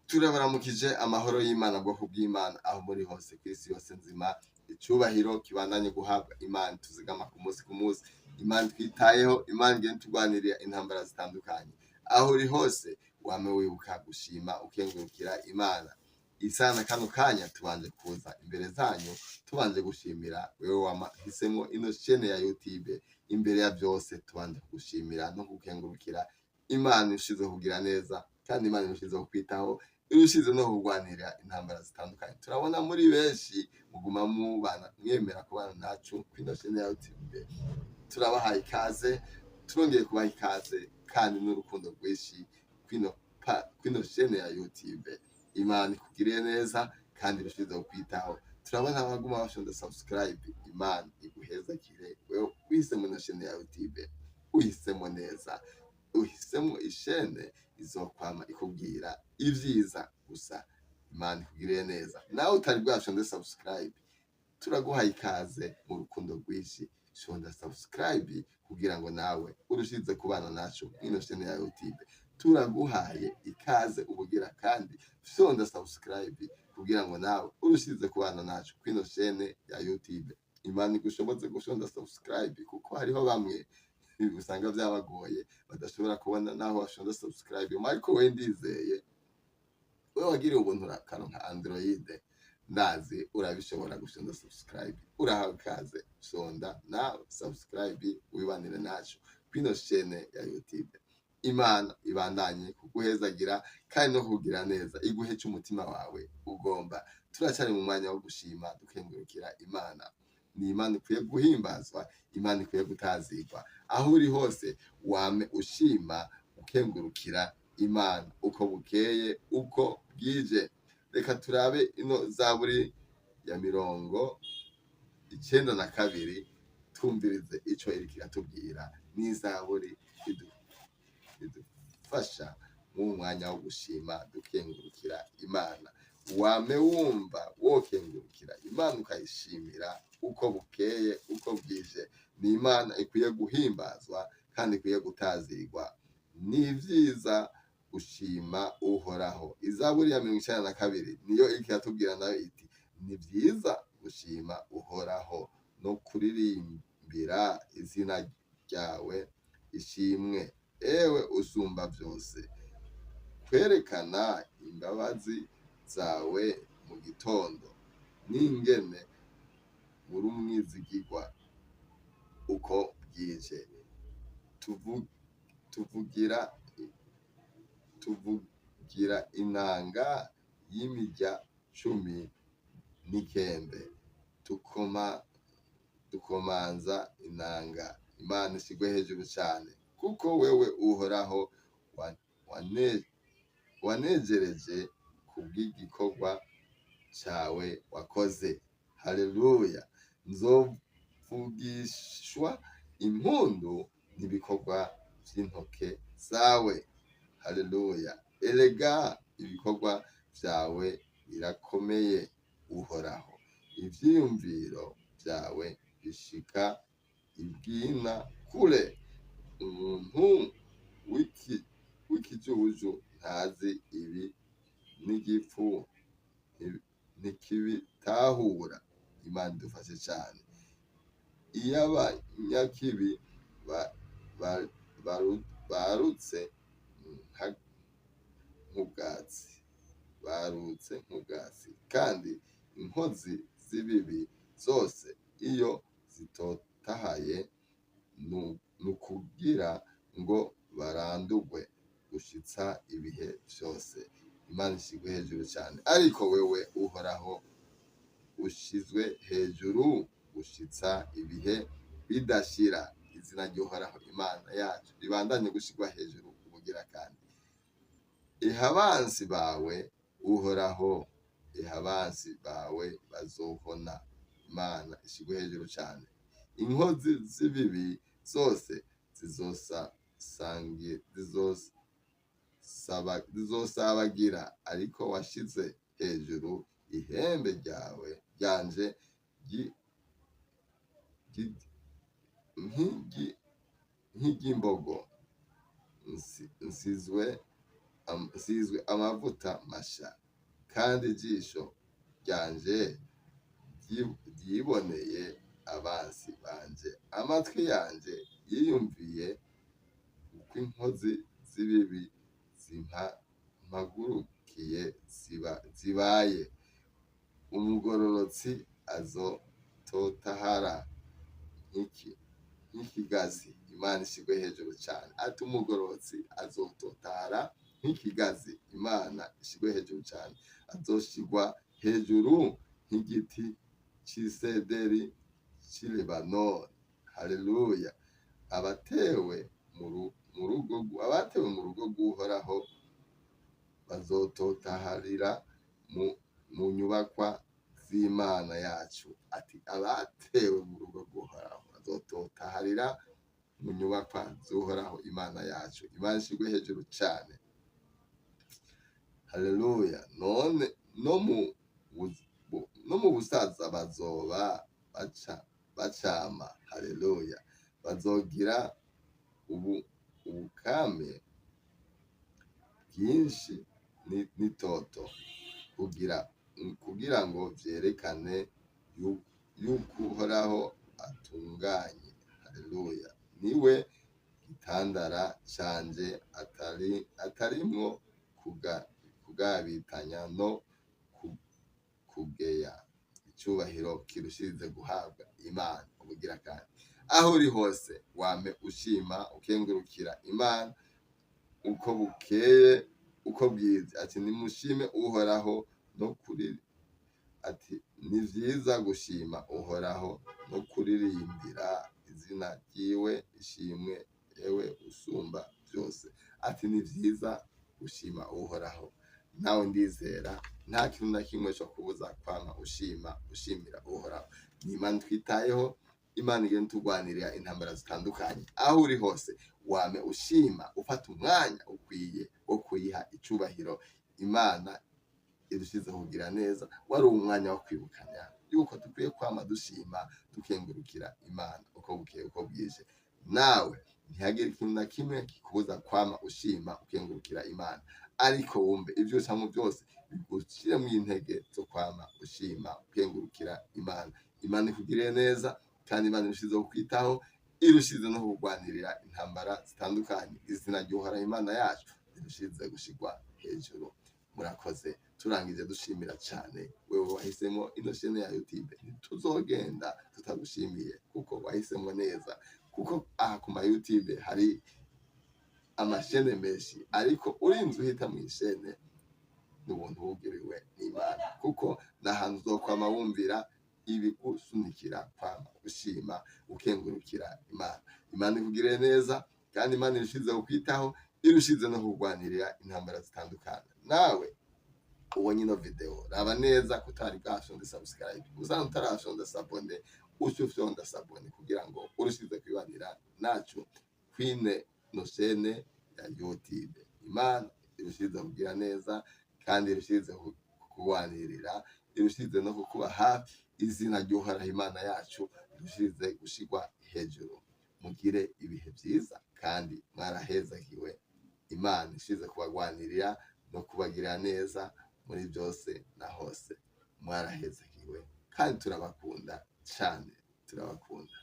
Turabaramukije amahoro y'Imana bwoko bw'Imana aho muri hose kw'isi yose nzima, icubahiro kibandanye guhabwa Imana tuzigama ku munsi Imana twitayeho, Imana igenda turwanirira intambara zitandukanye. Aho uri hose wame wibuka gushima ukengurukira Imana. Isana kano kanya tubanje kuza imbere zanyu tubanje gushimira wewe wahisemo ino chaîne ya YouTube. Imbere ya byose tubanje kugushimira no kukengurukira Imana ishize kugira neza, kandi Imana ishize kwitaho, irushize no kurwanira intambara zitandukanye. Turabona muri benshi muguma mubana mwemera kubana nacu kwino chaîne ya YouTube. Turabahaye ikaze, turongeye kubaha ikaze kandi n'urukundo rwinshi kwino chaîne ya YouTube. Imana ikugiriye neza kandi irushize kwitaho. Turabona abaguma bashonda subscribe. Imana iguhezakire wewe uhisemo ino chaîne ya YouTube, uhisemo neza, uhisemo ishene izokwama ikubwira ivyiza gusa. Imana ikugiriye neza. Nawe utari bwashonde subscribe, turaguhaye ikaze mu rukundo rwinshi. Shonda subscribe kugira ngo nawe urushize kubana nacu ino chaîne ya YouTube. Turaguhaye ikaze ubugira kandi shonda subscribe kugira ngo nawe urushize kubana nacu kwino chaîne ya YouTube. Imana igushoboze gushonda subscribe kuko hariho bamwe usanga byabagoye badashobora kubona naho washonda subscribe. Ariko we ndizeye wewe wagiriye ubuntu urakaronka Android, ndazi urabishobora gushonda subscribe. Urahawe ikaze, shonda na subscribe wibanire nacu kwino chaîne ya YouTube. Imana ibandanye kuguhezagira kandi no kugira neza, iguhe cy'umutima wawe ugomba. Turacari mu mwanya wo gushima dukengurukira Imana. Ni Imana ikwiye guhimbazwa, Imana ikwiye gutazirwa. Aho uri hose wame ushima ukengurukira Imana uko bukeye uko bwije. Reka turabe ino Zaburi ya 92 twumvirize ico iri kiratubwira. Ni Zaburi idufasha mu mwanya wo gushima dukengurukira Imana. Wame wumva wokengurukira Imana ukayishimira uko bukeye uko bwije. Ni Imana ikwiye guhimbazwa kandi ikwiye gutazirwa. Ni vyiza gushima uhoraho. Izaburi ya 92 niyo ikiratubwira nayo iti ni vyiza gushima uhoraho no kuririmbira izina ryawe ishimwe, ewe usumba byose. Kwerekana imbabazi zawe mu gitondo n'ingene muri umwizigirwa uko bwije. Tuvugira inanga y'imirya 19 tukomanza inanga. Imana ishigwe hejuru cyane kuko wewe uhoraho wanejereje kubw'igikorwa cyawe wakoze. Haleluya. Nzovugishwa impundu n'ibikorwa by'intoke zawe. Haleluya. Erega ibikorwa byawe birakomeye uhoraho, ivyiyumviro byawe bishika ibwina kure. Umuntu w'ikijuju ntazi ibi n'igipfu ntikibitahura. Imana idufashe cyane. Iyo abanyakibi barutse nk'ubwatsi, kandi inkozi z'ibibi zose iyo zitotahaye nukugira ngo barandurwe gushitsa ibihe byose. Imana ishigwe hejuru cyane. Ariko wewe uhoraho ushizwe hejuru gushitsa ibihe bidashira. Izina ry'uhoraho Imana yacu ribandanye gushigwa hejuru ubugira kandi. Ihabansi bawe uhoraho, ihabansi bawe bazohona. Imana ishigwe hejuru cyane. Inkozi z'ibibi zose zizosabagira, ariko washize hejuru ihembe ryawe ryanje nk'igimbogo. Nsizwe nsizwe amavuta masha, kandi ijisho ryanje ryiboneye abansi banje, amatwi yanje yiyumviye uko inkozi z'ibibi zimpagurukiye zibaye. Umugororotsi azototahara nk'ikigazi. Imana ishigwe hejuru cyane. Ati umugororotsi azototahara nk'ikigazi. Imana ishigwe hejuru cyane. Azoshigwa hejuru nk'igiti c'isederi c'i Lebanoni. Haleluya. Abatewe mu rugo rw'Uhoraho bazototaharira mu nyubakwa z'Imana yacu. Ati abatewe mu rugo rw'Uhoraho bazototaharira mu nyubakwa z'Uhoraho Imana yacu. Imana ishigwe hejuru cyane. Haleluya. None no mu busaza bazoba bacama. Haleluya. Bazogira ubukame bwinshi n'itoto, kugira ngo vyerekane yuko Uhoraho atunganye. Haleluya. Niwe gitandara canje, atarimwo kugabitanya no kugeya. Icubahiro kirushirize guhabwa Imana ubugira kandi. Aho uri hose wame ushima ukengurukira Imana uko bukeye uko bwize. Ati nimushime Uhoraho no kuri, ati ni vyiza gushima Uhoraho no kuririmbira izina ryiwe ishimwe, ewe usumba byose. Ati ni vyiza gushima Uhoraho. Nawe ndizera nta kintu na kimwe cyo kubuza kwama ushimira Uhoraho. Ni Imana twitayeho. Imana igenda turwanirira intambara zitandukanye. Aho uri hose wame ushima, ufata umwanya ukwiye wo kuyiha icubahiro. Imana irushize kugira neza. Wari umwanya wo kwibukanya yuko dukwiye kwama dushima dukengurukira Imana uko bukeye uko bwije. Nawe ntihagire ikintu na kimwe kikubuza kwama ushima ukengurukira Imana, ariko wumve ibyo usamwe byose bigushire mu intege zo kwama ushima ukengurukira Imana. Imana ikugiriye neza, kandi Imana irushize kukwitaho, irushize no kurwanirira intambara zitandukanye. Izina ry'Uhoraho Imana yacu irushize gushigwa hejuru. Murakoze. Turangije dushimira cyane wewe wahisemo ino chaîne ya YouTube. Ntituzogenda tutagushimiye kuko wahisemo neza, kuko aha ku ma YouTube hari amashene menshi, ariko urinze uhita mu ishene n'ubuntu bugiriwe n'Imana, kuko nahantu uzokwama wumvira ibigusunikira kwama ushima ukengurukira Imana. Imana ikugiriye neza, kandi Imana irushize kukwitaho, irushize no kurwanirira intambara zitandukanye. Nawe ubonye ino video raba neza ko utari bwashonde subscribe, uzana utarashonde sabone, ushufyonda sabone, kugira ngo urushize kwibanira nacu kwine no chaîne ya YouTube. Imana irushize kugira neza, kandi irushize kukuwanirira, irushize no kukuba hafi. Izina ry'Uhoraho Imana yacu irushize gushigwa hejuru. Mugire ibihe byiza kandi mwarahezagiwe. Imana ishize kubagwanirira no kubagirira neza muri byose na hose. Mwarahezagiwe kandi turabakunda cyane, turabakunda.